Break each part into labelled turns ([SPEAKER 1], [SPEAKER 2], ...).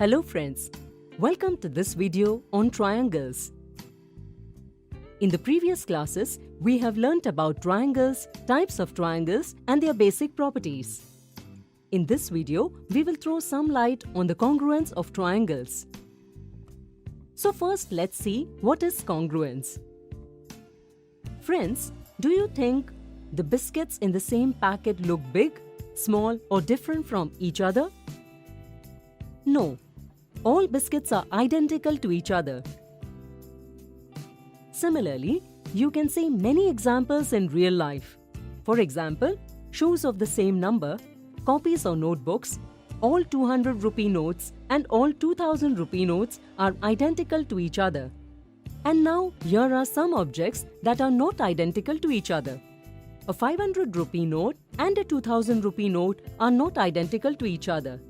[SPEAKER 1] Hello friends, welcome to this video on triangles. In the previous classes, we have learnt about triangles, types of triangles and their basic properties. In this video, we will throw some light on the congruence of triangles. So first, let's see what is congruence. Friends, do you think the biscuits in the same packet look big, small or different from each other? No, all biscuits are identical to each other. Similarly, you can see many examples in real life. For example, shoes of the same number, copies or notebooks, all 200 rupee notes and all 2000 rupee notes are identical to each other. And now, here are some objects that are not identical to each other. A 500 rupee note and a 2000 rupee note are not identical to each other.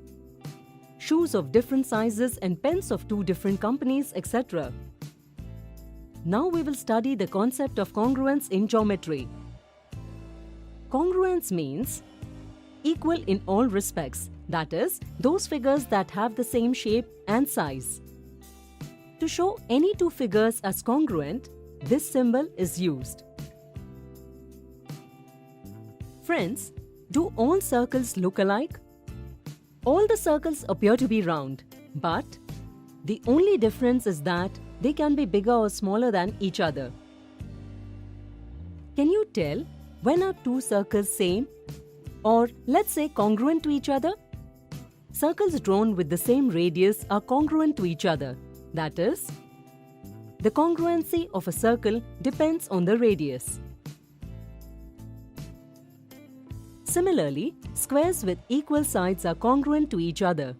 [SPEAKER 1] Shoes of different sizes and pens of two different companies, etc. Now we will study the concept of congruence in geometry. Congruence means equal in all respects, that is, those figures that have the same shape and size. To show any two figures as congruent, this symbol is used. Friends, do all circles look alike? All the circles appear to be round, but the only difference is that they can be bigger or smaller than each other. Can you tell when are two circles same or let's say congruent to each other? Circles drawn with the same radius are congruent to each other. That is, the congruency of a circle depends on the radius. Similarly, squares with equal sides are congruent to each other.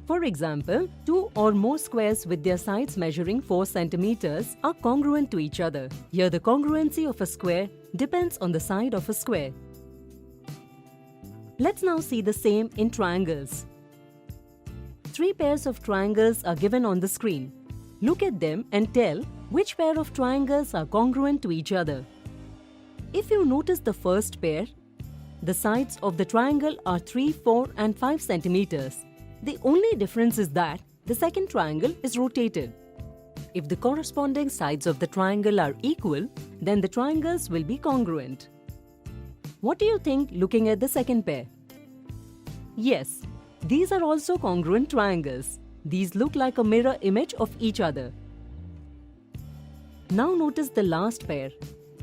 [SPEAKER 1] For example, two or more squares with their sides measuring 4 centimeters are congruent to each other. Here the congruency of a square depends on the side of a square. Let's now see the same in triangles. 3 pairs of triangles are given on the screen. Look at them and tell which pair of triangles are congruent to each other. If you notice the first pair, the sides of the triangle are 3, 4 and 5 centimeters. The only difference is that the second triangle is rotated. If the corresponding sides of the triangle are equal, then the triangles will be congruent. What do you think looking at the second pair? Yes, these are also congruent triangles. These look like a mirror image of each other. Now notice the last pair.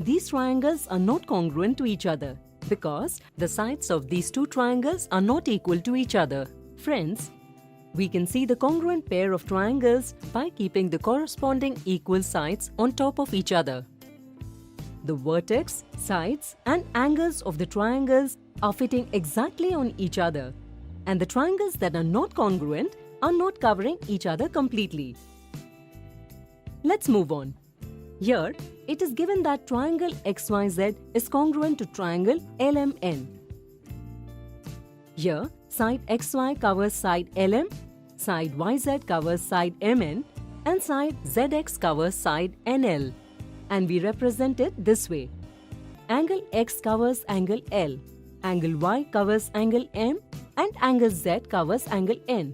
[SPEAKER 1] These triangles are not congruent to each other because the sides of these two triangles are not equal to each other. Friends, we can see the congruent pair of triangles by keeping the corresponding equal sides on top of each other. The vertex, sides and angles of the triangles are fitting exactly on each other, and the triangles that are not congruent are not covering each other completely. Let's move on. Here, it is given that triangle XYZ is congruent to triangle LMN. Here, side XY covers side LM, side YZ covers side MN, and side ZX covers side NL. And we represent it this way. Angle X covers angle L, angle Y covers angle M, and angle Z covers angle N.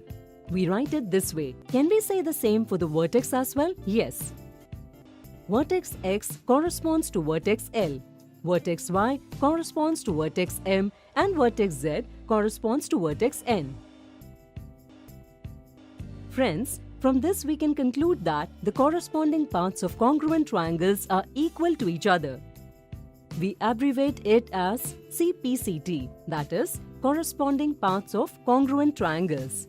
[SPEAKER 1] We write it this way. Can we say the same for the vertex as well? Yes. Vertex X corresponds to vertex L, vertex Y corresponds to vertex M, and vertex Z corresponds to vertex N. Friends, from this we can conclude that the corresponding parts of congruent triangles are equal to each other. We abbreviate it as CPCT, that is, corresponding parts of congruent triangles.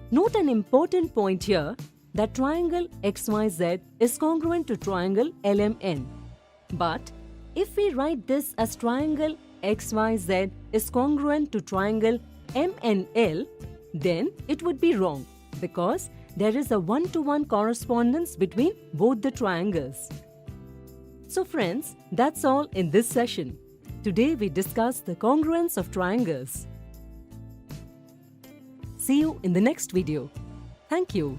[SPEAKER 1] Note an important point here that triangle XYZ is congruent to triangle LMN. But if we write this as triangle XYZ is congruent to triangle MNL, then it would be wrong because there is a one-to-one correspondence between both the triangles. So friends, that's all in this session. Today we discussed the congruence of triangles. See you in the next video. Thank you.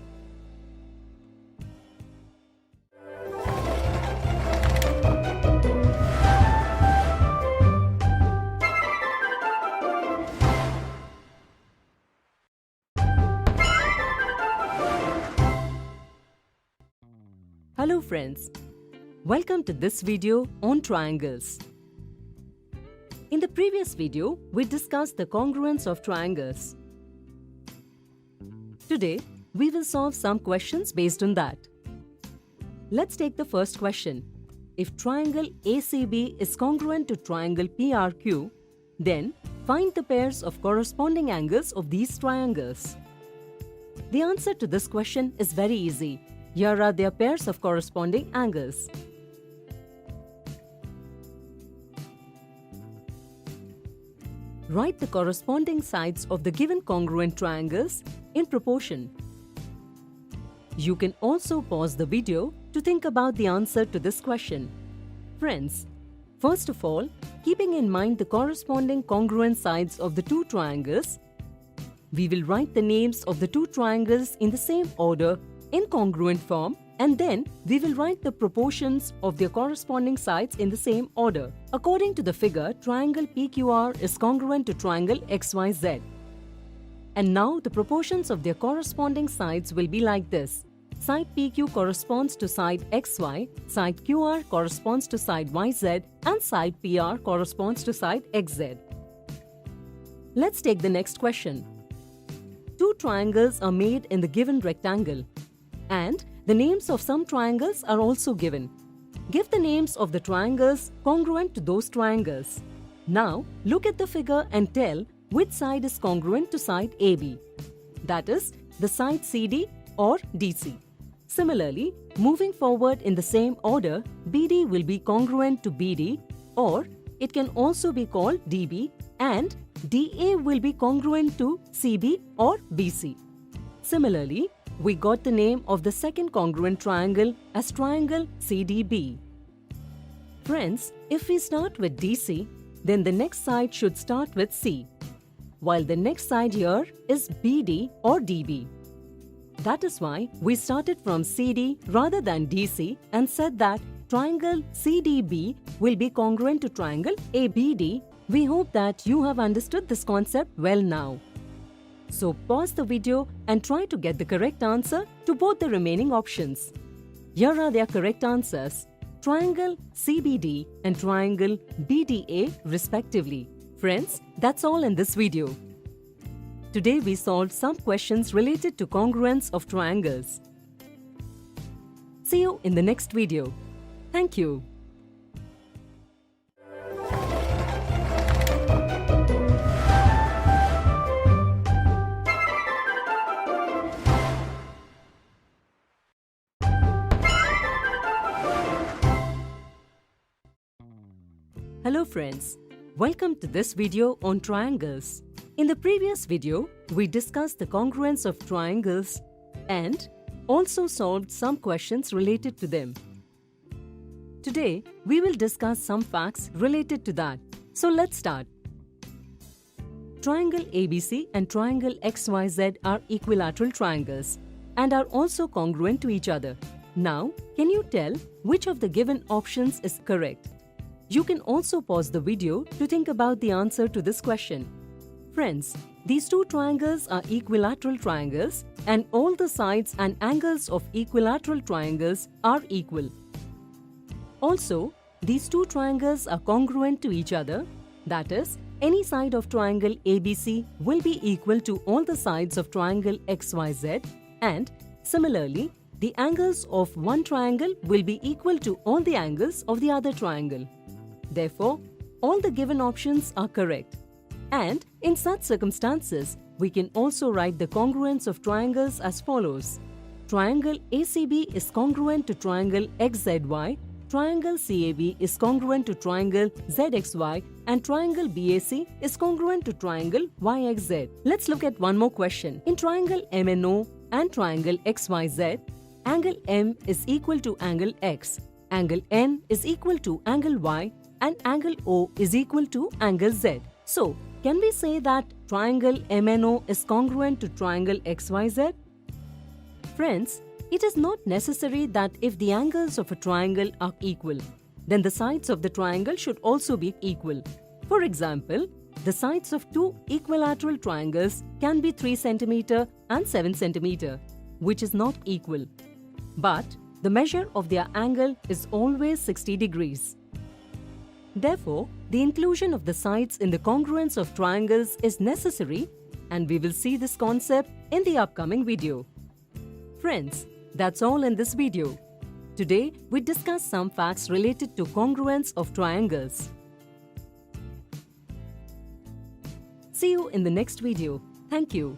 [SPEAKER 1] Hello friends, welcome to this video on triangles. In the previous video, we discussed the congruence of triangles. Today, we will solve some questions based on that. Let's take the first question. If triangle ACB is congruent to triangle PRQ, then find the pairs of corresponding angles of these triangles. The answer to this question is very easy. Here are their pairs of corresponding angles. Write the corresponding sides of the given congruent triangles in proportion. You can also pause the video to think about the answer to this question. Friends, first of all, keeping in mind the corresponding congruent sides of the two triangles, we will write the names of the two triangles in the same order in congruent form, and then we will write the proportions of their corresponding sides in the same order. According to the figure, triangle PQR is congruent to triangle XYZ. And now the proportions of their corresponding sides will be like this. Side PQ corresponds to side XY, side QR corresponds to side YZ, and side PR corresponds to side XZ. Let's take the next question. Two triangles are made in the given rectangle, and the names of some triangles are also given. Give the names of the triangles congruent to those triangles. Now, look at the figure and tell which side is congruent to side AB. That is, the side CD or DC. Similarly, moving forward in the same order, BD will be congruent to BD, or it can also be called DB, and DA will be congruent to CB or BC. Similarly, we got the name of the second congruent triangle as triangle CDB. Friends, if we start with DC, then the next side should start with C, while the next side here is BD or DB. That is why we started from CD rather than DC and said that triangle CDB will be congruent to triangle ABD. We hope that you have understood this concept well now. So pause the video and try to get the correct answer to both the remaining options. Here are their correct answers: triangle CBD and triangle BDA respectively. Friends, that's all in this video. Today we solved some questions related to congruence of triangles. See you in the next video. Thank you. Hello friends, welcome to this video on triangles. In the previous video, we discussed the congruence of triangles and also solved some questions related to them. Today, we will discuss some facts related to that. So let's start. Triangle ABC and triangle XYZ are equilateral triangles and are also congruent to each other. Now, can you tell which of the given options is correct? You can also pause the video to think about the answer to this question. Friends, these two triangles are equilateral triangles and all the sides and angles of equilateral triangles are equal. Also, these two triangles are congruent to each other. That is, any side of triangle ABC will be equal to all the sides of triangle XYZ, and similarly, the angles of one triangle will be equal to all the angles of the other triangle. Therefore, all the given options are correct. And in such circumstances, we can also write the congruence of triangles as follows. Triangle ACB is congruent to triangle XZY, triangle CAB is congruent to triangle ZXY, and triangle BAC is congruent to triangle YXZ. Let's look at one more question. In triangle MNO and triangle XYZ, angle M is equal to angle X, angle N is equal to angle Y, and angle O is equal to angle Z. So, can we say that triangle MNO is congruent to triangle XYZ? Friends, it is not necessary that if the angles of a triangle are equal, then the sides of the triangle should also be equal. For example, the sides of two equilateral triangles can be 3 cm and 7 cm, which is not equal. But the measure of their angle is always 60 degrees. Therefore, the inclusion of the sides in the congruence of triangles is necessary, and we will see this concept in the upcoming video. Friends, that's all in this video. Today, we discuss some facts related to congruence of triangles. See you in the next video. Thank you.